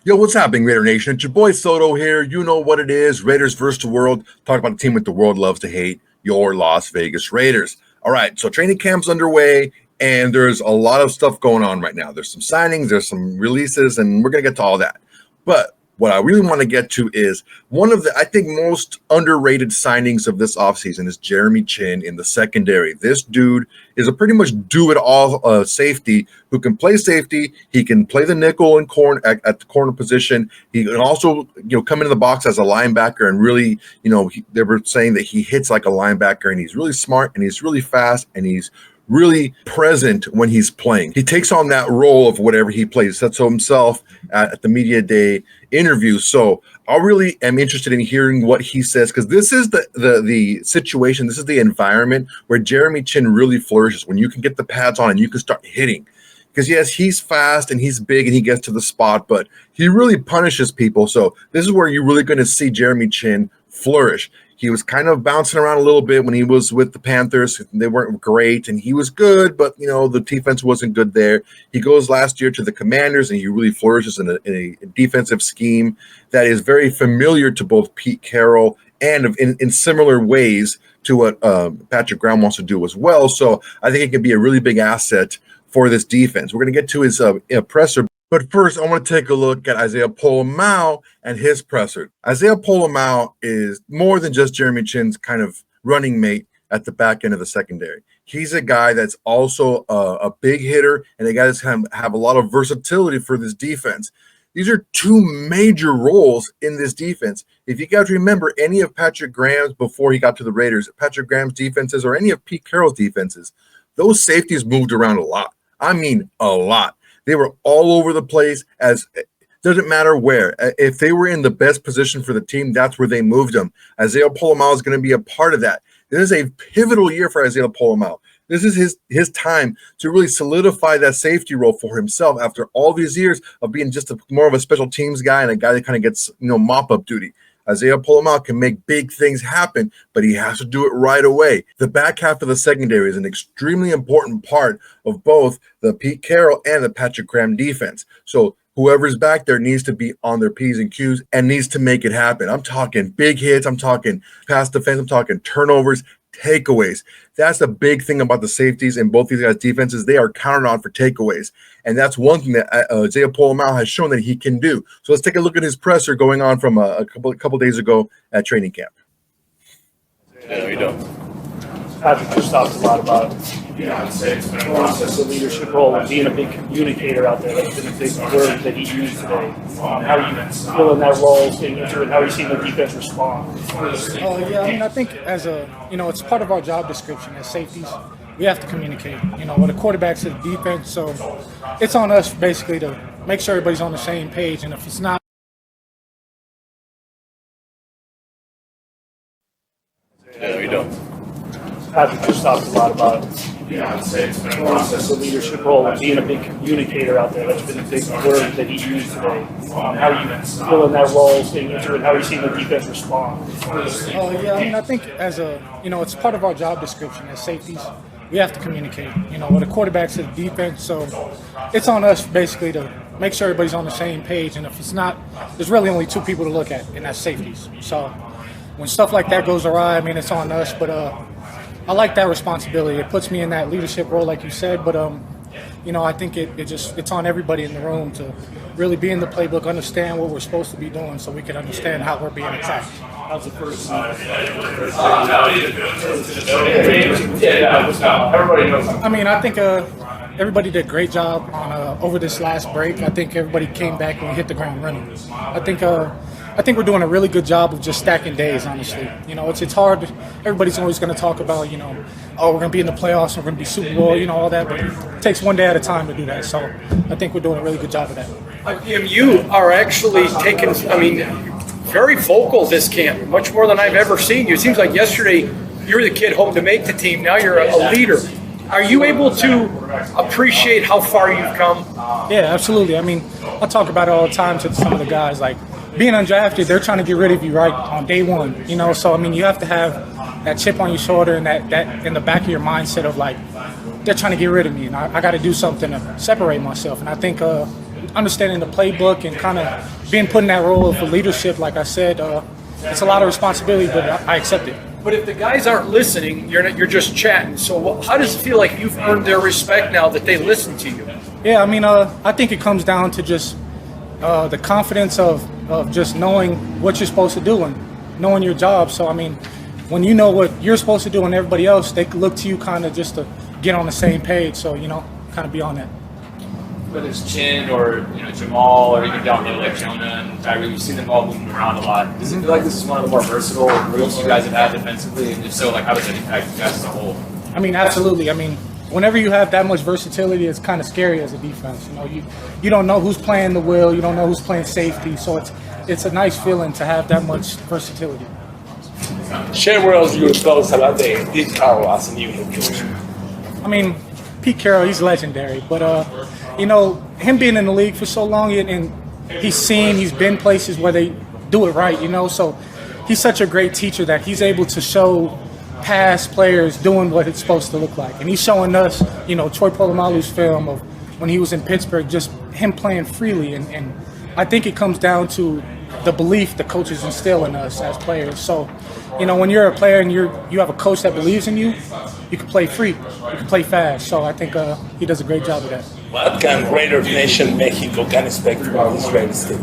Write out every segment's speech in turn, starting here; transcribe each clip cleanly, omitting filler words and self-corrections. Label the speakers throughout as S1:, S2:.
S1: Yo, what's happening, Raider Nation? It's your boy Soto here. You know what it is. Raiders versus the world. Talk about the team that the world loves to hate, your Las Vegas Raiders. All right, so training camp's underway, and there's a lot of stuff going on right now. There's some signings, there's some releases, and we're going to get to all that. But what I really want to get to is one of the, I think, most underrated signings of this offseason is Jeremy Chinn in the secondary. This dude is a pretty much do-it-all safety who can play safety. He can play the nickel and corner at the corner position. He can also, come into the box as a linebacker and really, they were saying that he hits like a linebacker, and he's really smart and he's really fast and he's really present when he's playing. He takes on that role of whatever he plays. That's himself at the media day interview. So I really am interested in hearing what he says, because this is the situation, this is the environment where Jeremy Chinn really flourishes, when you can get the pads on and you can start hitting. Because yes, he's fast and he's big and he gets to the spot, but he really punishes people. So this is where you're really going to see Jeremy Chinn flourish. He was kind of bouncing around a little bit when he was with the Panthers. They weren't great, and he was good, but the defense wasn't good there. He goes last year to the Commanders, and he really flourishes in a defensive scheme that is very familiar to both Pete Carroll and in similar ways to what Patrick Graham wants to do as well. So I think it can be a really big asset for this defense. We're going to get to his presser. But first, I want to take a look at Isaiah Pola-Mao and his presser. Isaiah Pola-Mao is more than just Jeremy Chinn's kind of running mate at the back end of the secondary. He's a guy that's also a big hitter and a guy that's kind of have a lot of versatility for this defense. These are two major roles in this defense. If you guys remember any of Patrick Graham's before he got to the Raiders, Patrick Graham's defenses or any of Pete Carroll's defenses, those safeties moved around a lot. I mean, a lot. They were all over the place. Doesn't matter where. If they were in the best position for the team, that's where they moved them. Isaiah Pola-Mao is going to be a part of that. This is a pivotal year for Isaiah Pola-Mao. This is his time to really solidify that safety role for himself after all these years of being just more of a special teams guy and a guy that kind of gets mop-up duty. Isaiah Pola-Mao can make big things happen, but he has to do it right away. The back half of the secondary is an extremely important part of both the Pete Carroll and the Patrick Graham defense. So whoever's back there needs to be on their P's and Q's and needs to make it happen. I'm talking big hits. I'm talking pass defense. I'm talking turnovers, takeaways. That's the big thing about the safeties in both these guys' defenses. They are counted on for takeaways. And that's one thing that Isaiah Pola-Mao has shown that he can do. So let's take a look at his presser going on from a couple days ago at training camp.
S2: Yeah, we don't.
S3: Patrick just talked a lot about the process of leadership role and being a big communicator out there. That's been a big word that he used today. How are you feeling that role, getting into it? How are you seeing the defense respond?
S4: I think as it's part of our job description as safeties. We have to communicate, with the quarterbacks to the defense. So it's on us basically to make sure everybody's on the same page. And if it's not,
S2: Yeah, we don't.
S3: Patrick just talked a lot about the process of leadership role and being a big communicator out there. That's been a big word that he used today. How are you feeling that role, getting into it? How are you seeing the defense respond?
S4: I think as it's part of our job description as safeties. We have to communicate, with the quarterbacks to the defense. So it's on us basically to make sure everybody's on the same page. And if it's not, there's really only two people to look at, and that's safeties. So when stuff like that goes awry, it's on us. But I like that responsibility. It puts me in that leadership role, like you said. But I think it's on everybody in the room to really be in the playbook, understand what we're supposed to be doing, so we can understand how we're being attacked.
S3: How's the first
S4: I think everybody did a great job on over this last break. I think everybody came back and hit the ground running. I think we're doing a really good job of just stacking days, honestly. It's hard. Everybody's always going to talk about, we're going to be in the playoffs, we're going to be Super Bowl, all that. But it takes one day at a time to do that. So I think we're doing a really good job of that.
S5: You are actually taking, very vocal this camp, much more than I've ever seen you. It seems like yesterday you were the kid hoping to make the team. Now you're a leader. Are you able to appreciate how far you've come?
S4: Yeah, absolutely. I talk about it all the time to some of the guys. Like, being undrafted, they're trying to get rid of you right on day one. So you have to have that chip on your shoulder and that in the back of your mindset of like, they're trying to get rid of me, and I got to do something to separate myself. And I think understanding the playbook and kind of being put in that role of leadership. Like I said, it's a lot of responsibility, but I accept it.
S5: But if the guys aren't listening, you're just chatting. So how does it feel like you've earned their respect now that they listen to you?
S4: Yeah, I mean, I think it comes down to just the confidence of just knowing what you're supposed to do and knowing your job. So, I mean, when you know what you're supposed to do and everybody else, they look to you kind of just to get on the same page. So, kind of be on that.
S6: Whether it's Chinn or Jamal or even down low like Jonah and Thayer, you see them all moving around a lot. Does it feel like this is one of the more versatile groups you guys have had defensively? And if so, like how does it impact you guys as a whole?
S4: I mean, absolutely. I mean, whenever you have that much versatility, it's kind of scary as a defense. You don't know who's playing the will, you don't know who's playing safety. So it's a nice feeling to have that much versatility.
S7: Share with us your thoughts about Pete Carroll as a new head coach.
S4: I mean, Pete Carroll, he's legendary, but him being in the league for so long and he's been places where they do it right, so he's such a great teacher that he's able to show past players doing what it's supposed to look like. And he's showing us, Troy Pola-Mao's film of when he was in Pittsburgh, just him playing freely. And I think it comes down to the belief the coaches instill in us as players. So, when you're a player and you have a coach that believes in you, you can play free, you can play fast. So I think he does a great job of that.
S7: What can Raiders Nation Mexico can expect from this Raiders team?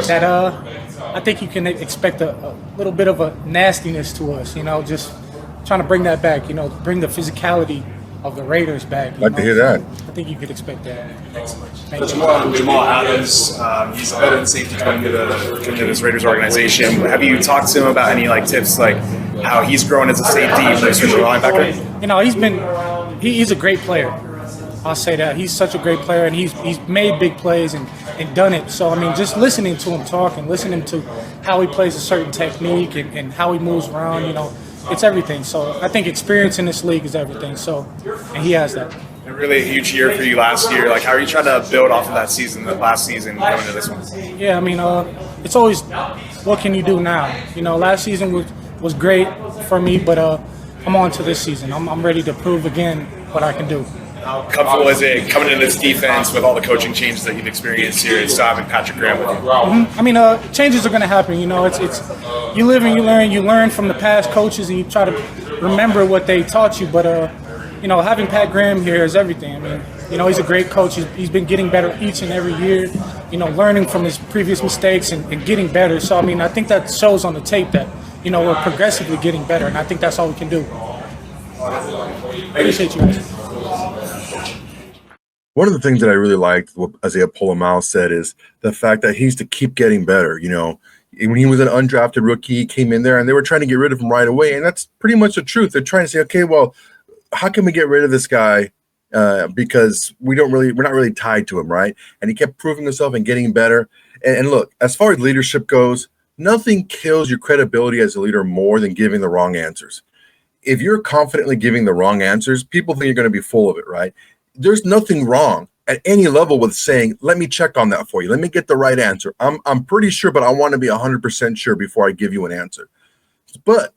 S4: That I think you can expect a little bit of a nastiness to us, just trying to bring that back, bring the physicality of the Raiders back.
S1: I'd like to hear that.
S4: I think you could expect that. Thanks so much.
S8: Jamal Adams, he's a veteran safety coming to this Raiders organization. Have you talked to him about any tips how he's grown as a safety versus a linebacker?
S4: He's a great player. I'll say that. He's such a great player, and he's made big plays and done it. So, I mean, just listening to him talk and listening to how he plays a certain technique and how he moves around, it's everything. So I think experience in this league is everything. So, and he has that.
S8: A really huge year for you last year. How are you trying to build off of that season, the last season, going into this one?
S4: Yeah, I mean, it's always what can you do now? Last season was great for me, but I'm on to this season. I'm ready to prove again what I can do.
S8: How comfortable is it coming into this defense with all the coaching changes that you've experienced here and still having Patrick Graham with you?
S4: I mean, changes are going to happen. It's you live and you learn. You learn from the past coaches and you try to remember what they taught you. But having Pat Graham here is everything. I mean, he's a great coach. He's been getting better each and every year. Learning from his previous mistakes and getting better. So I mean, I think that shows on the tape that we're progressively getting better, and I think that's all we can do. Appreciate you guys.
S1: One of the things that I really liked what Isaiah Pola-Mao said is the fact that he's to keep getting better. When he was an undrafted rookie, he came in there and they were trying to get rid of him right away. And that's pretty much the truth. They're trying to say, okay, well, how can we get rid of this guy? Because we're not really tied to him, right? And he kept proving himself and getting better. And look, as far as leadership goes, nothing kills your credibility as a leader more than giving the wrong answers. If you're confidently giving the wrong answers, people think you're going to be full of it, right? There's nothing wrong at any level with saying, let me check on that for you. Let me get the right answer. I'm pretty sure, but I want to be 100% sure before I give you an answer. But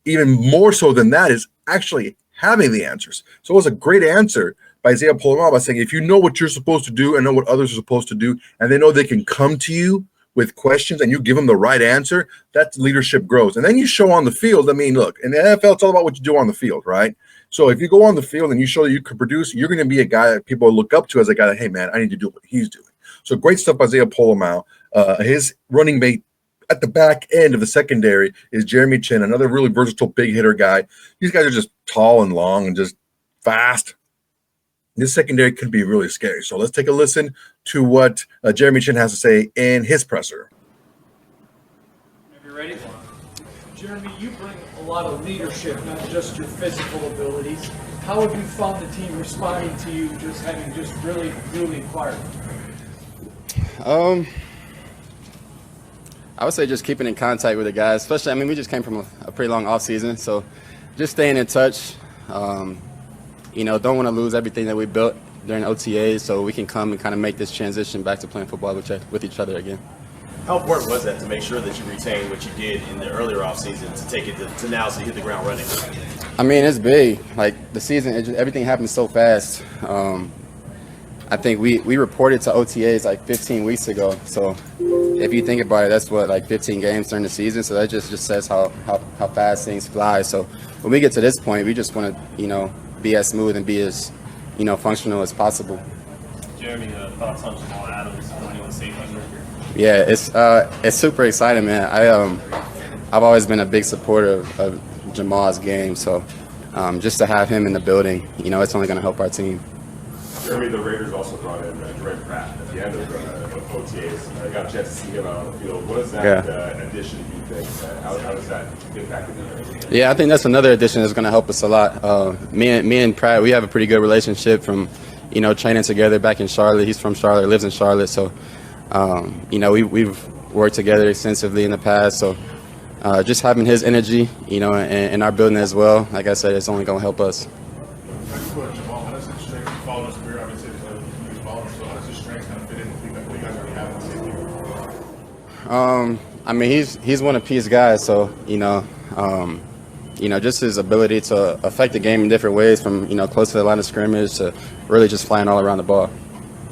S1: even more so than that is actually having the answers. So it was a great answer by Isaiah Pola-Mao by saying, if you know what you're supposed to do and know what others are supposed to do, and they know they can come to you with questions and you give them the right answer, that leadership grows. And then you show on the field. I mean, look, in the NFL, it's all about what you do on the field, right? So if you go on the field and you show that you can produce, you're going to be a guy that people look up to as a guy that, hey, man, I need to do what he's doing. So great stuff by Isaiah Pola-Mao. His running mate at the back end of the secondary is Jeremy Chinn, another really versatile big hitter guy. These guys are just tall and long and just fast. This secondary could be really scary. So let's take a listen to what Jeremy Chinn has to say in his presser.
S5: Are you ready? Jeremy, you bring a lot of leadership, not just your physical abilities. How have you found the team responding to you just having just really inquired?
S9: I would say just keeping in contact with the guys, especially, we just came from a pretty long off season, so just staying in touch. Don't want to lose everything that we built during OTAs, so we can come and kind of make this transition back to playing football with each other again.
S2: How important was that to make sure that you retained what you did in the earlier offseason to take it to now so you hit the ground running?
S9: It's big. Like the season, everything happened so fast. I think we reported to OTAs like 15 weeks ago. So if you think about it, that's what, like 15 games during the season. So that just says how fast things fly. So when we get to this point, we just want to, be as smooth and be as, functional as possible.
S2: Jeremy, thoughts on Jamal Adams joining the safety group?
S9: Yeah, it's super exciting, man. I've always been a big supporter of Jamal's game. So just to have him in the building, it's only going to help our team.
S10: Jeremy, the Raiders also brought in Drake Pratt at the end of OTAs. I got a chance to see him out on the field. What is that addition, do you think? How does that impact the game?
S9: Yeah, I think that's another addition that's going to help us a lot. Me and Pratt, we have a pretty good relationship from, training together back in Charlotte. He's from Charlotte, lives in Charlotte. So, we've worked together extensively in the past. So just having his energy, in our building as well, like I said, it's only going to help us. I mean, he's one of P's guys, so just his ability to affect the game in different ways, from close to the line of scrimmage to really just flying all around the ball.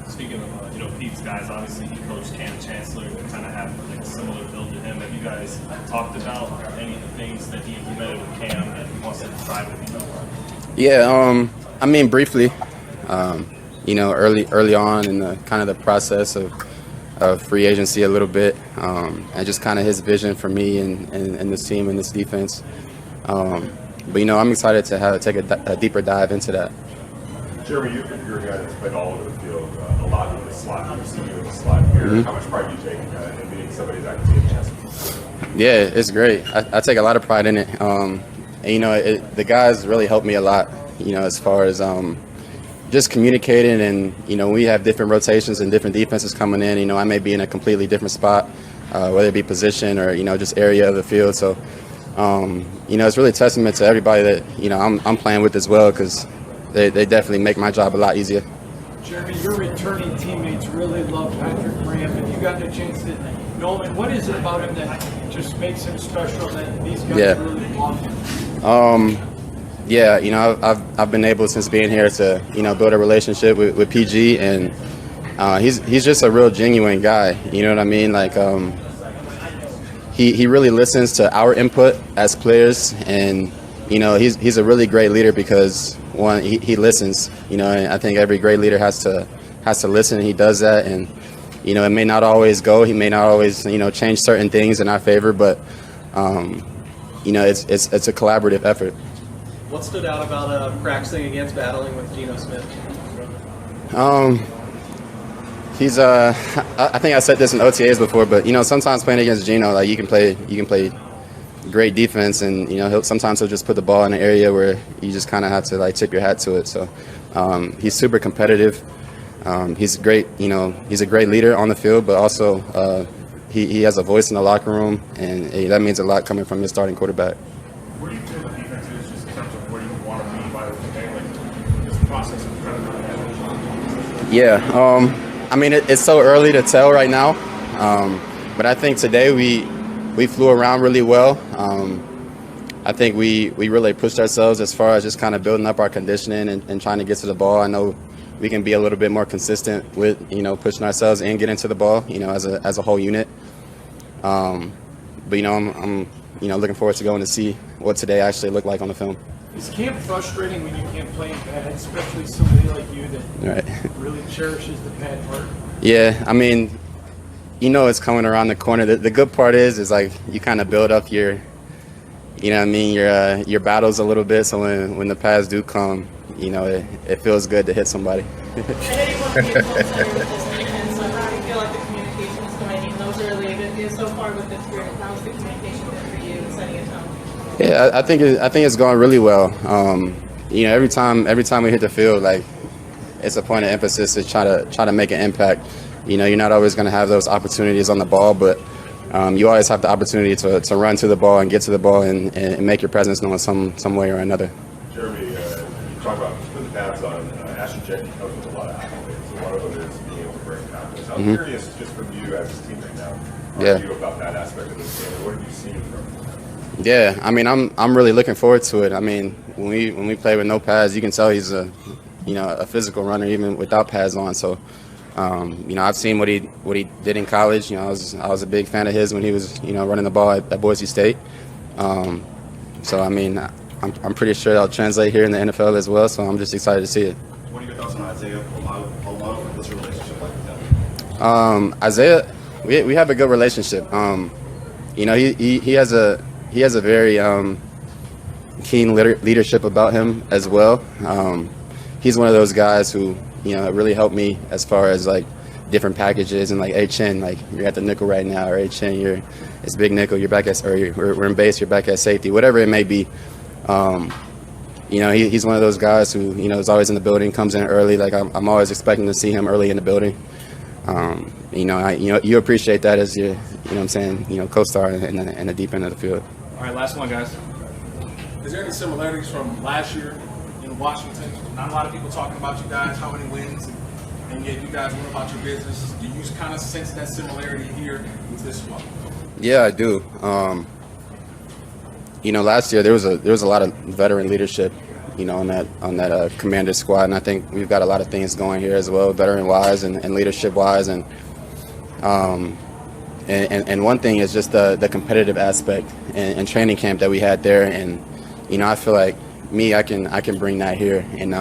S2: Speaking of Pete's guys, obviously he coached Cam Chancellor, who kind of have like a similar build to him. Have you guys talked about any of the things that he implemented with Cam that he wants to try with you?
S9: Yeah, I mean, briefly, early on in the kind of the process of free agency a little bit, and just kind of his vision for me and this team and this defense. But I'm excited to take a deeper dive into that.
S10: Jeremy, you're a guy that's played all over the field, a lot in the slot. We've seen you in the slot here.
S9: Mm-hmm.
S10: How much pride do you take in being somebody that can take chances?
S9: Yeah, it's great. I take a lot of pride in it. And, the guys really helped me a lot, as far as just communicating, and we have different rotations and different defenses coming in. I may be in a completely different spot, whether it be position or just area of the field. So it's really a testament to everybody that I'm playing with as well, because they definitely make my job a lot easier.
S5: Jeremy, your returning teammates really love Patrick Graham. Have you gotten a chance to know him? What is it about him that just makes him special, that these guys really love him?
S9: Yeah, I've been able since being here to build a relationship with PG, and he's just a real genuine guy. You know what I mean? Like he really listens to our input as players, and he's a really great leader because one, he listens. And I think every great leader has to listen, and he does that. And it may not always go. He may not always change certain things in our favor, but it's a collaborative effort.
S11: What stood out about practicing against battling with Geno Smith?
S9: He's I think I said this in OTAs before, but sometimes playing against Geno, like you can play great defense, and sometimes he'll just put the ball in an area where you just kind of have to like tip your hat to it. So he's super competitive. He's great. He's a great leader on the field, but also he has a voice in the locker room, and that means a lot coming from his starting quarterback.
S10: Where do you feel the defense is, just in terms of where you want to be by the game, like this process of trying to manage?
S9: Yeah, I mean, it's so early to tell right now, but I think today we flew around really well. I think we really pushed ourselves as far as just kind of building up our conditioning and trying to get to the ball. I know we can be a little bit more consistent with pushing ourselves and getting to the ball, as a whole unit. But I'm looking forward to going to see what today actually looked like on the film.
S5: Is camp frustrating when you can't play in pad, especially somebody like you that really cherishes the pad part?
S9: Yeah, I mean, it's coming around the corner. The good part is like you kind of build up your battles a little bit. So when the pads do come, it feels good to hit somebody.
S12: I know you want to be a close player with this defense, so how do you feel like the communication is going in those early so far with this group? How's the communication been for you, setting a tone?
S9: Yeah, I think it's going really well. Every time we hit the field, like it's a point of emphasis to try to make an impact. You're not always going to have those opportunities on the ball, but you always have the opportunity to run to the ball and get to the ball and make your presence known some way or another.
S10: Jeremy, you talk about putting the pads on. Ashton Jenkins comes with a lot of accolades. So one of them is being able to bring confidence. I'm curious, just from you as his teammate now, how are you about that aspect of this game? What have you seen from him?
S9: Yeah, I mean, I'm really looking forward to it. I mean, when we play with no pads, you can tell he's a a physical runner even without pads on. So, I've seen what he did in college. I was a big fan of his when he was, running the ball at Boise State. So, I mean, I'm pretty sure that'll translate here in the NFL as well. So I'm just excited to see it.
S10: What are your thoughts on Isaiah Pola-Mao? What's your relationship like with him?
S9: Isaiah, we have a good relationship. He has a very keen leadership about him as well. He's one of those guys who really helped me as far as like different packages and like, hey Chinn, like you're at the nickel right now, or hey Chinn, it's big nickel, you're back at, or we're in base, you're back at safety, whatever it may be. He's one of those guys who is always in the building, comes in early. Like I'm always expecting to see him early in the building. You appreciate that as your, co-star in the deep end of the field.
S2: All right, last one, guys.
S13: Is there any similarities from last year in Washington? Not a lot of people talking about you guys, how many wins, and yet you guys went about your business. Do you kind of sense that similarity here with this one?
S9: Yeah, I do. Last year there was a lot of veteran leadership, on that commander squad, and I think we've got a lot of things going here as well, veteran-wise and leadership-wise, and one thing is just the competitive aspect and training camp that we had there, and I feel like I can bring that here and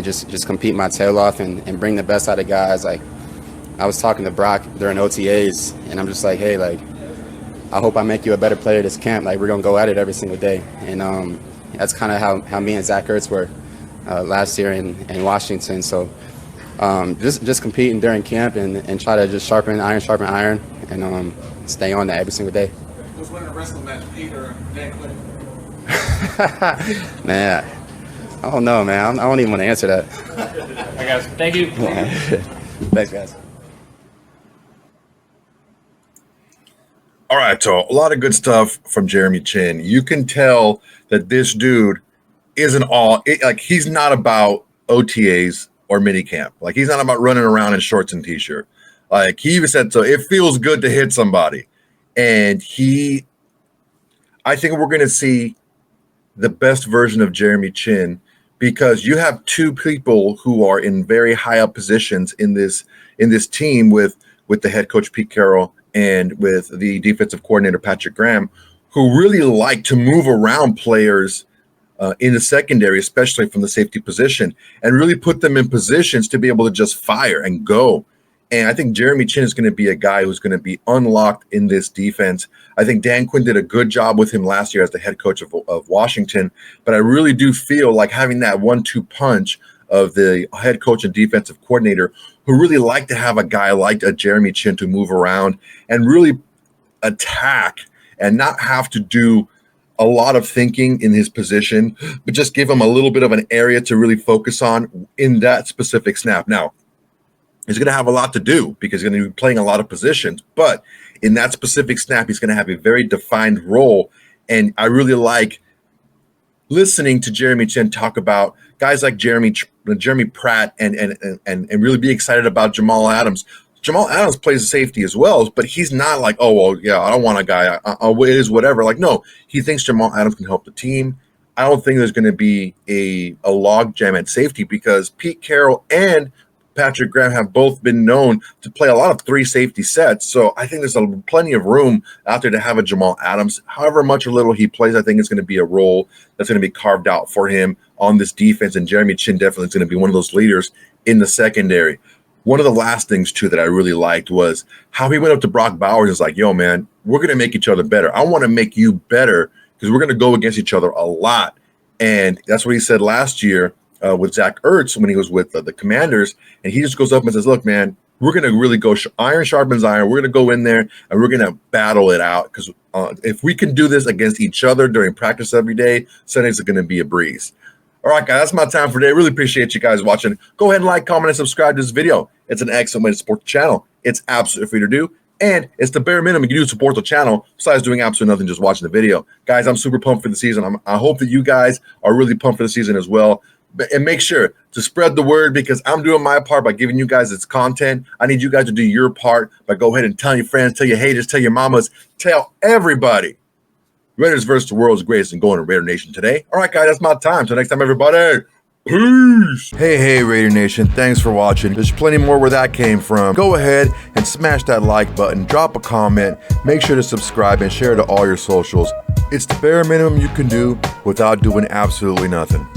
S9: just compete my tail off and bring the best out of guys. Like I was talking to Brock during OTAs, and I'm just like, hey, like I hope I make you a better player this camp. Like we're gonna go at it every single day, and that's kind of how me and Zach Ertz were last year in Washington. So just competing during camp and try to just sharpen iron, and stay on that every single day.
S13: Who's winning the wrestling match, Peter and Dan Quinn?
S9: Man, I don't know, man. I don't even want to answer that.
S2: All right, guys. Thank you.
S9: Thanks, guys.
S1: All right, so a lot of good stuff from Jeremy Chinn. You can tell that this dude isn't he's not about OTAs or minicamp. Like he's not about running around in shorts and t-shirt. Like he even said, so it feels good to hit somebody. And I think we're going to see the best version of Jeremy Chinn, because you have two people who are in very high up positions in this team with the head coach Pete Carroll and with the defensive coordinator Patrick Graham, who really like to move around players in the secondary, especially from the safety position, and really put them in positions to be able to just fire and go. And I think Jeremy Chinn is going to be a guy who's going to be unlocked in this defense. I think Dan Quinn did a good job with him last year as the head coach of Washington, but I really do feel like having that 1-2 punch of the head coach and defensive coordinator who really like to have a guy like a Jeremy Chinn to move around and really attack and not have to do a lot of thinking in his position, but just give him a little bit of an area to really focus on in that specific snap. Now, he's going to have a lot to do because he's going to be playing a lot of positions, but in that specific snap, he's going to have a very defined role. And I really like listening to Jeremy Chinn talk about guys like Jeremy Pratt and really be excited about Jamal Adams. Jamal Adams plays a safety as well, but he's not like, oh, well, yeah, I don't want a guy. It is whatever. Like, no, he thinks Jamal Adams can help the team. I don't think there's going to be a log jam at safety because Pete Carroll and Patrick Graham have both been known to play a lot of 3 safety sets. So I think there's plenty of room out there to have a Jamal Adams. However much or little he plays, I think it's going to be a role that's going to be carved out for him on this defense. And Jeremy Chinn definitely is going to be one of those leaders in the secondary. One of the last things, too, that I really liked was how he went up to Brock Bowers and was like, yo, man, we're going to make each other better. I want to make you better because we're going to go against each other a lot. And that's what he said last year with Zach Ertz when he was with the Commanders. And he just goes up and says, look, man, we're going to really go iron sharpens iron. We're going to go in there and we're going to battle it out because if we can do this against each other during practice every day, Sundays are going to be a breeze. All right, guys, that's my time for today. Really appreciate you guys watching. Go ahead and like, comment, and subscribe to this video. It's an excellent way to support the channel. It's absolutely free to do, and it's the bare minimum you can do to support the channel besides doing absolutely nothing, just watching the video. Guys, I'm super pumped for the season. I hope that you guys are really pumped for the season as well. And make sure to spread the word because I'm doing my part by giving you guys this content. I need you guys to do your part by go ahead and tell your friends, tell your haters, tell your mamas, tell everybody. Raiders versus the world's greatest and going to Raider Nation today. All right, guys, that's my time. Till next time, everybody. Peace. Hey, Raider Nation. Thanks for watching. There's plenty more where that came from. Go ahead and smash that like button. Drop a comment. Make sure to subscribe and share to all your socials. It's the bare minimum you can do without doing absolutely nothing.